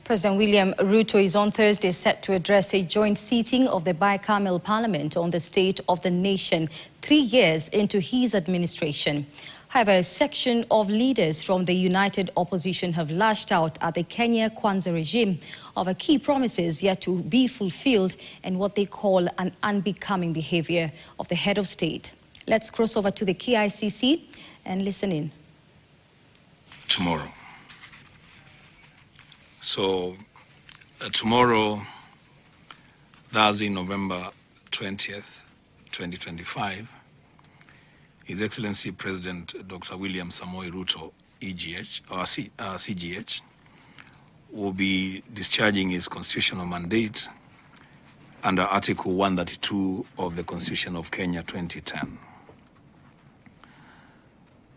President William Ruto is on Thursday set to address a joint sitting of the bicameral parliament on the state of the nation 3 years into his administration. However, a section of leaders from the united opposition have lashed out at the Kenya Kwanza regime over key promises yet to be fulfilled and what they call an unbecoming behavior of the head of state. Let's cross over to the KICC and listen in. Tomorrow. So tomorrow, Thursday, November 20th, 2025, His Excellency President Dr. William Samoei Ruto, EGH, or CGH, will be discharging his constitutional mandate under Article 132 of the Constitution of Kenya 2010.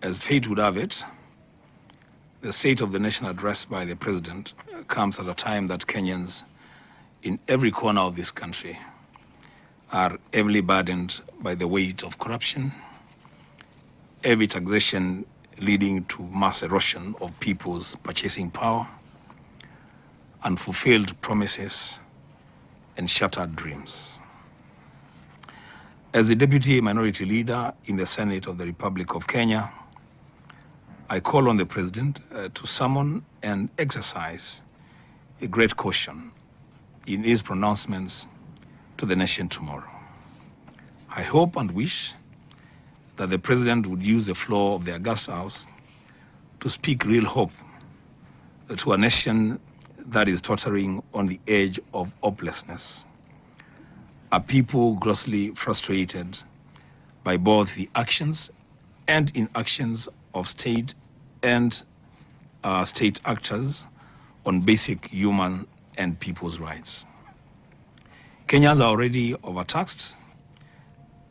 As fate would have it, the State of the Nation address by the President comes at a time that Kenyans in every corner of this country are heavily burdened by the weight of corruption, heavy taxation leading to mass erosion of people's purchasing power, unfulfilled promises, and shattered dreams. As the Deputy Minority Leader in the Senate of the Republic of Kenya, I call on the President to summon and exercise a great caution in his pronouncements to the nation tomorrow. I hope and wish that the President would use the floor of the August House to speak real hope to a nation that is tottering on the edge of hopelessness, a people grossly frustrated by both the actions and inactions of state and state actors on basic human and people's rights. Kenyans are already overtaxed,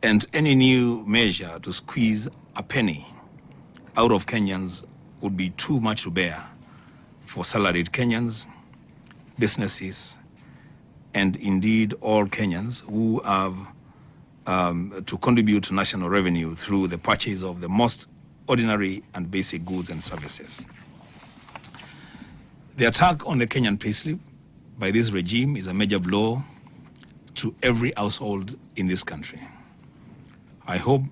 and any new measure to squeeze a penny out of Kenyans would be too much to bear for salaried Kenyans, businesses, and indeed all Kenyans who have to contribute to national revenue through the purchase of the most ordinary and basic goods and services. The attack on the Kenyan payslip by this regime is a major blow to every household in this country. I hope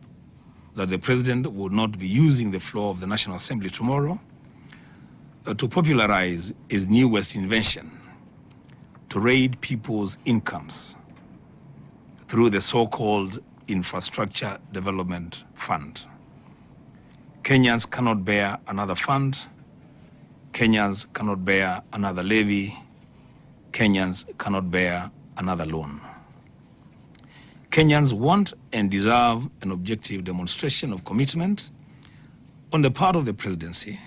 that the President will not be using the floor of the National Assembly tomorrow to popularize his new West invention to raid people's incomes through the so-called Infrastructure Development Fund. Kenyans cannot bear another fund. Kenyans cannot bear another levy. Kenyans cannot bear another loan. Kenyans want and deserve an objective demonstration of commitment on the part of the presidency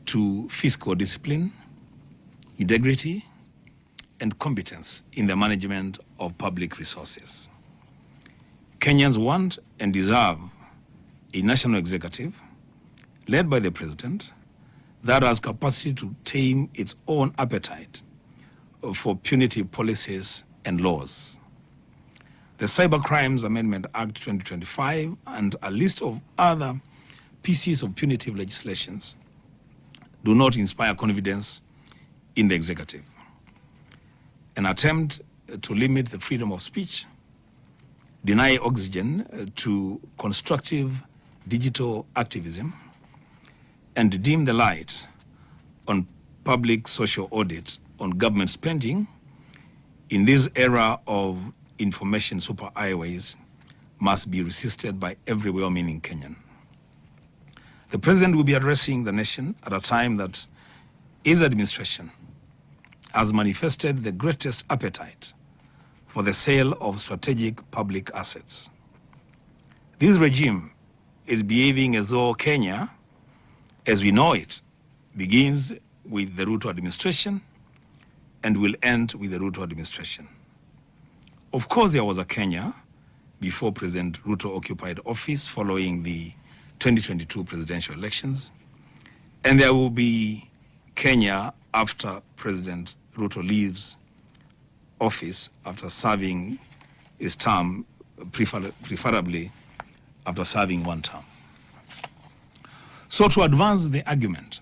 to fiscal discipline, integrity, and competence in the management of public resources. Kenyans want and deserve a national executive led by the President that has capacity to tame its own appetite for punitive policies and laws. The Cybercrimes Amendment Act 2025 and a list of other pieces of punitive legislations do not inspire confidence in the executive. An attempt to limit the freedom of speech, deny oxygen to constructive digital activism, and dim the light on public social audit on government spending in this era of information superhighways must be resisted by every well-meaning Kenyan. The President will be addressing the nation at a time that his administration has manifested the greatest appetite for the sale of strategic public assets. This regime is behaving as though Kenya, as we know it, begins with the Ruto administration and will end with the Ruto administration. Of course, there was a Kenya before President Ruto occupied office following the 2022 presidential elections, and there will be Kenya after President Ruto leaves office after serving his term, preferably after serving one term. So to advance the argument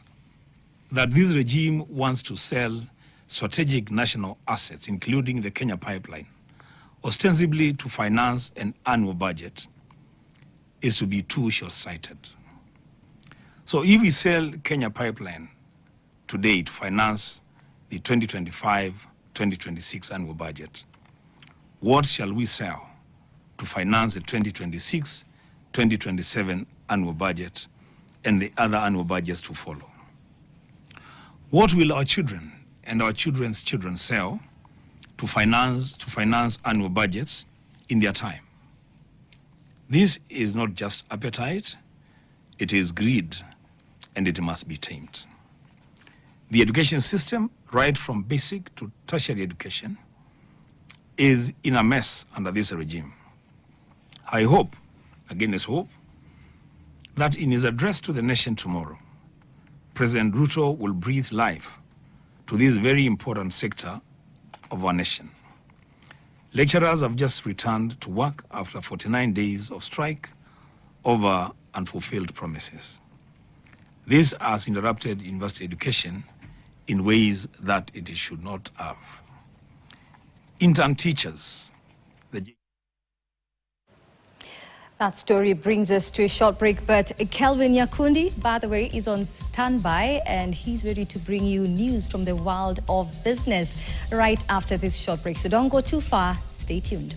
that this regime wants to sell strategic national assets, including the Kenya pipeline, ostensibly to finance an annual budget, is to be too short-sighted. So if we sell Kenya pipeline today to finance the 2025-2026 annual budget, what shall we sell to finance the 2026-2027 annual budget and the other annual budgets to follow? What will our children and our children's children sell to finance annual budgets in their time? This is not just appetite, it is greed, and it must be tamed. The education system, right from basic to tertiary education, is in a mess under this regime. I hope, again is hope, that in his address to the nation tomorrow, President Ruto will breathe life to this very important sector of our nation. Lecturers have just returned to work after 49 days of strike over unfulfilled promises. This has interrupted university education in ways that it should not have. Intern teachers, That story brings us to a short break, but Kelvin Nyakundi, by the way, is on standby and he's ready to bring you news from the world of business right after this short break. So don't go too far. Stay tuned.